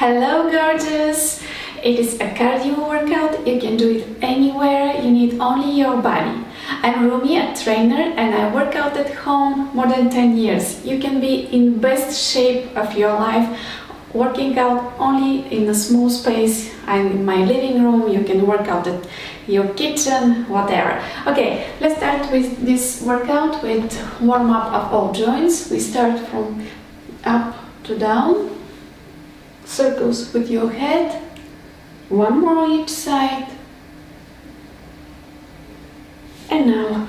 Hello gorgeous! It is a cardio workout, you can do it anywhere, you need only your body. I'm Rumi, a trainer, and I work out at home more than 10 years. You can be in best shape of your life working out only in a small space. I'm in my living room, you can work out at your kitchen, whatever. Okay, let's start with this workout with warm-up of all joints. We start from up to down, circles with your head, one more each side, and now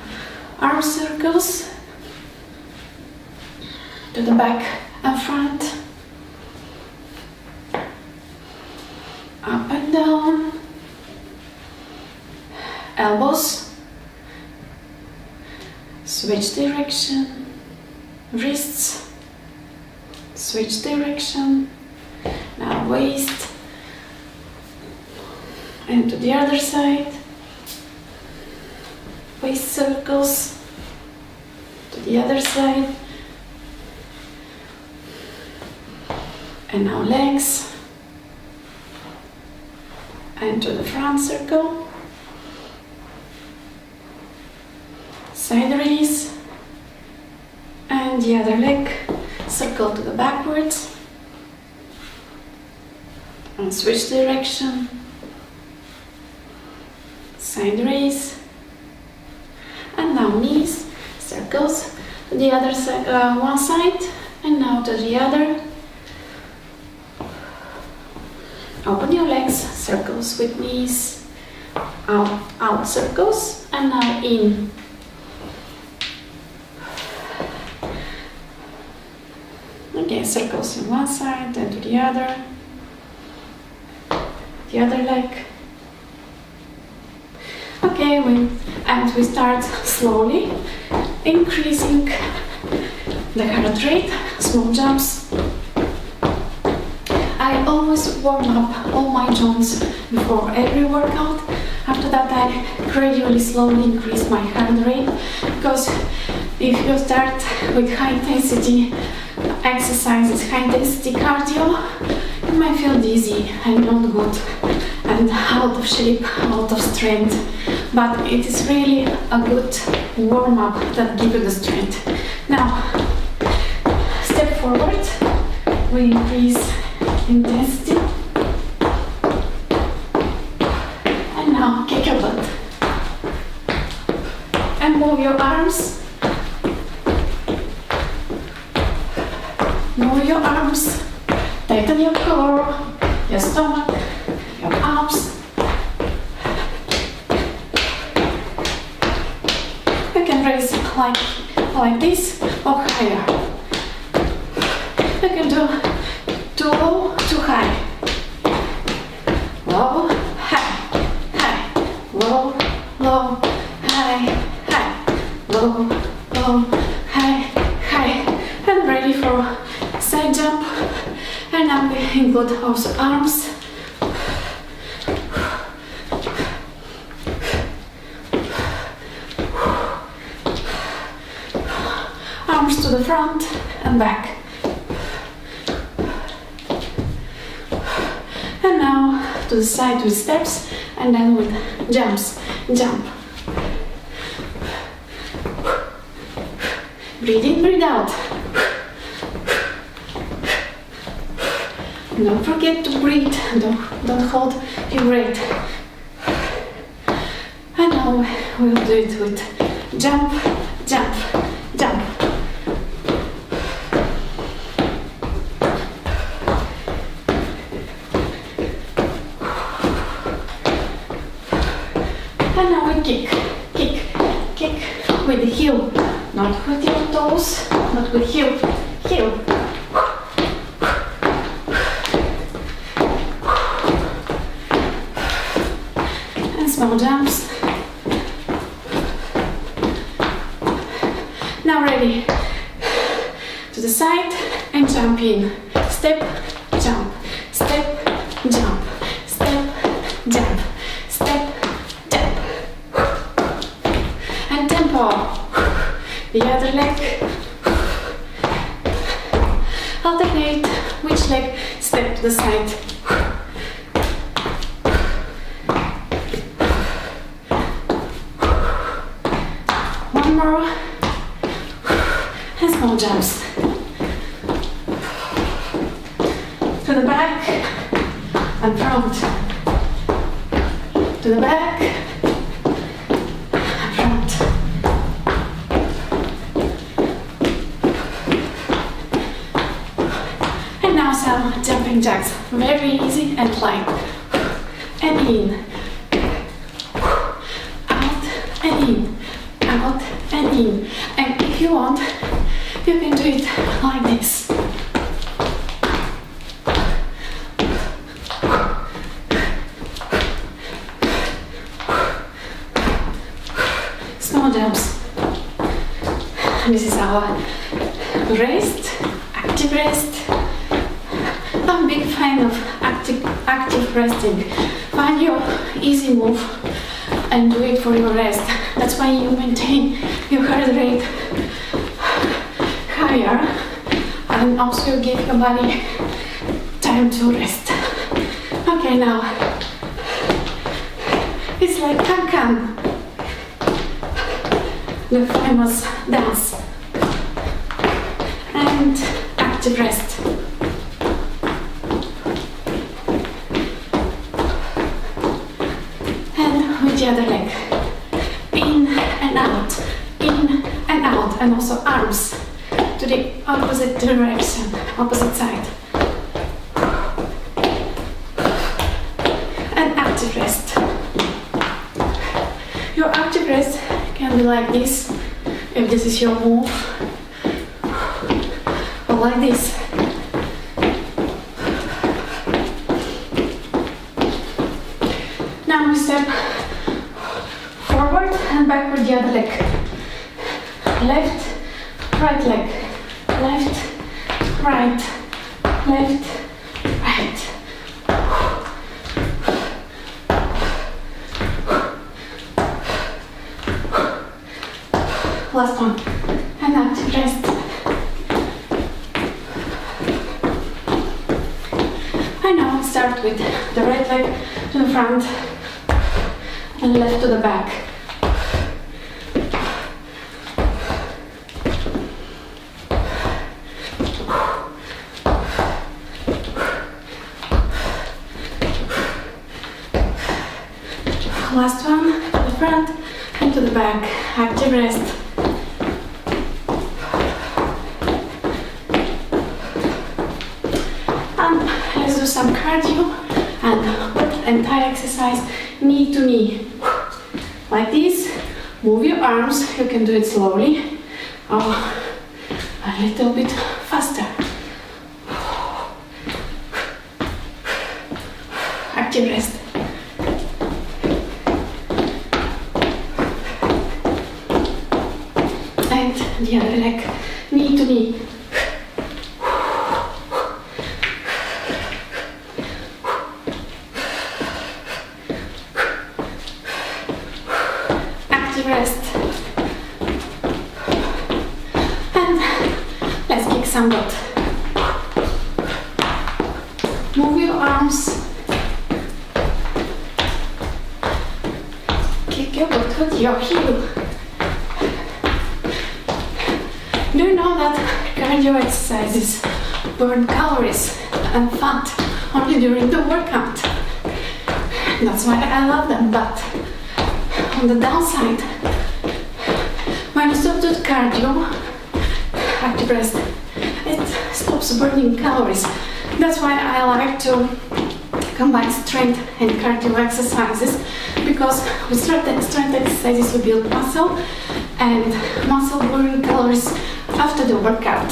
arm circles to the back and front, up and down, elbows, switch direction, wrists, switch direction, now waist, and to the other side, waist circles, to the other side, and now legs, and to the front circle, side raise, and the other leg, circle to the backwards, and switch direction, side raise, and now knees, circles to the other side, one side, and now to the other. Open your legs, circles with knees, out circles, and now in. Again, circles on one side and to the other leg. Okay, we start slowly, increasing the heart rate, small jumps. I always warm up all my joints before every workout. After that I gradually slowly increase my heart rate, because if you start with high intensity exercises, high intensity cardio, you might feel dizzy and not good and out of shape, out of strength. But it is really a good warm-up that gives you the strength. Now, step forward, we increase intensity, and now kick your butt and move your arms, tighten your core, your stomach, your arms. You can raise like this or higher. You can do too low, too high. Low, high, high. Low, low, high, high. Low, low, high, high. And ready for side jump. And now we include also arms. Arms to the front and back. And now to the side with steps, and then with jumps. Jump. Breathe in, breathe out. Don't forget to breathe. Don't hold your breath. And now we'll do it with jump, jump, jump. And now we kick with the heel, not with your toes, but with heel. And small jumps. Now ready to the side and jump in. Step, jump, step, jump, step, jump, step, jump. And tempo. The other leg. Alternate which leg. Step, the side. One more. And small jumps. To the back and front. To the back and front. And now some jumping jacks. Very easy and light. And in. Out and in. Out and in. And if you want, you can do it like this. Small jumps. This is our rest, active rest. I'm a big fan of active resting. Find your easy move and do it for your rest. That's why you maintain your heart rate higher and also you give your body time to rest. Okay, now it's like can-can, the famous dance, and active rest. And with the other leg, in and out, and also arms to the opposite direction, opposite side. And active rest. Your active rest can be like this, if this is your move, or like this. Now we step forward and back with the other leg. Left, right leg. Left, right, left, right. Last one. And active rest. And now start with the right leg to the front and left to the back. Last one, to the front and to the back. Active rest. And let's do some cardio and put the entire exercise knee to knee. Like this. Move your arms. You can do it slowly or a little bit faster. Active rest. And the other leg, knee to knee. Active rest. And let's kick some butt. Move your arms. Kick your butt with your heel. Do you know that cardio exercises burn calories and fat only during the workout? That's why I love them, but on the downside, when you stop doing cardio, active rest, it stops burning calories. That's why I like to combine strength and cardio exercises, because with strength exercises you build muscle, and muscle burning calories after the workout.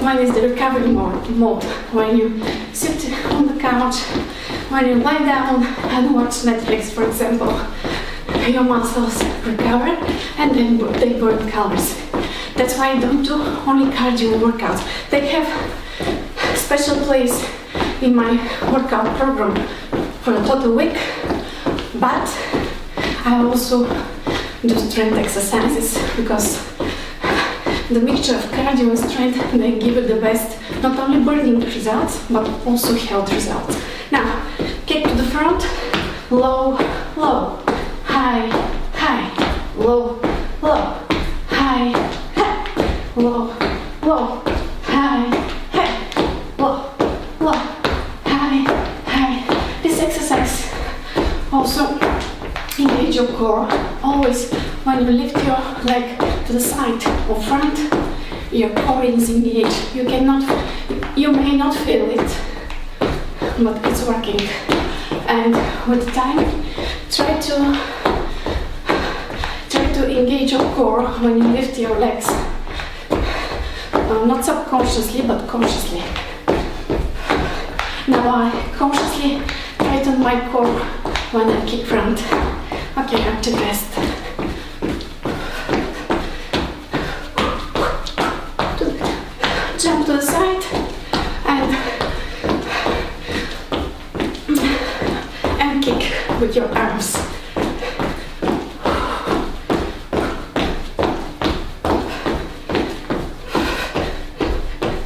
One is the recovery mode, when you sit on the couch, when you lie down and watch Netflix, for example, your muscles recover and then they burn calories. That's why I don't do only cardio workouts. They have a special place in my workout program for a total week, but I also do strength exercises, because the mixture of cardio and strength, they give it the best not only burning results, but also health results. Now, kick to the front, low, low, high, high, low, low, high, high, low, low, high, high, low, low, high, high. This exercise also engage your core. Always when you lift your leg to the side or front, your core is engaged. You may not feel it, but it's working. And with time, try to engage your core when you lift your legs. Not subconsciously, but consciously. Now I consciously tighten my core when I kick front. Okay, active rest. Jump to the side and kick with your arms.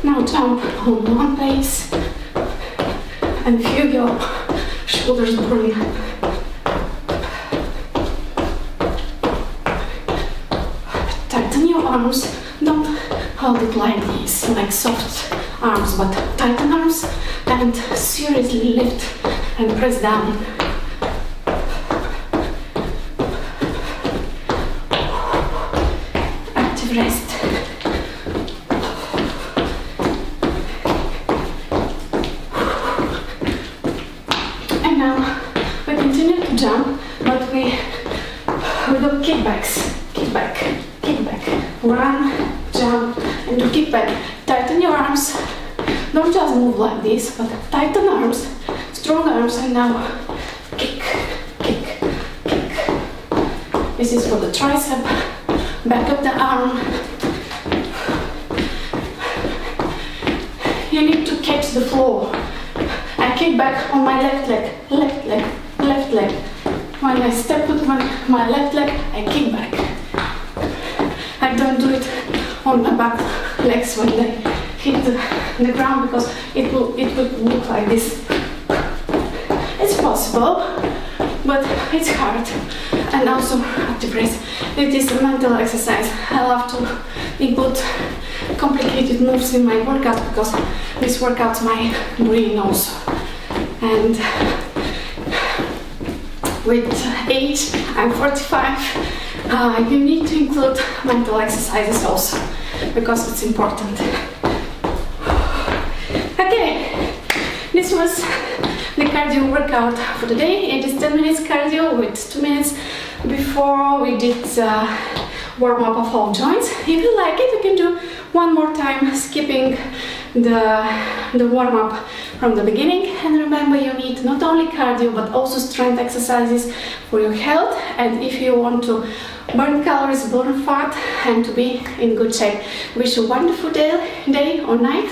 Now jump on one place and feel your shoulders burn. Tighten your arms, don't hold it like this, like soft arms, but tighten arms and seriously lift and press down. Active rest. And now we continue to jump, but we do kickbacks. Kickback, kickback, run, jump, and do kickback. Tighten your arms. Don't just move like this, but tighten arms, strong arms, and now kick, kick, kick. This is for the tricep. Back up the arm. You need to catch the floor. I kick back on my left leg, left leg, left leg. When I step with my left leg, I kick back. I don't do it on my back legs when they hit the ground because it will look like this. It's possible, but it's hard. And also active rest. It is a mental exercise. I love to include complicated moves in my workout because this workouts my brain also. And with age, I'm 45, you need to include mental exercises also because it's important. Okay, this was the cardio workout for the day. It is 10 minutes cardio with 2 minutes before we did warm up of all joints. If you like it, you can do one more time, skipping the warm up from the beginning. And remember, you need not only cardio but also strength exercises for your health, and if you want to burn calories, burn fat, and to be in good shape. Wish you a wonderful day or night.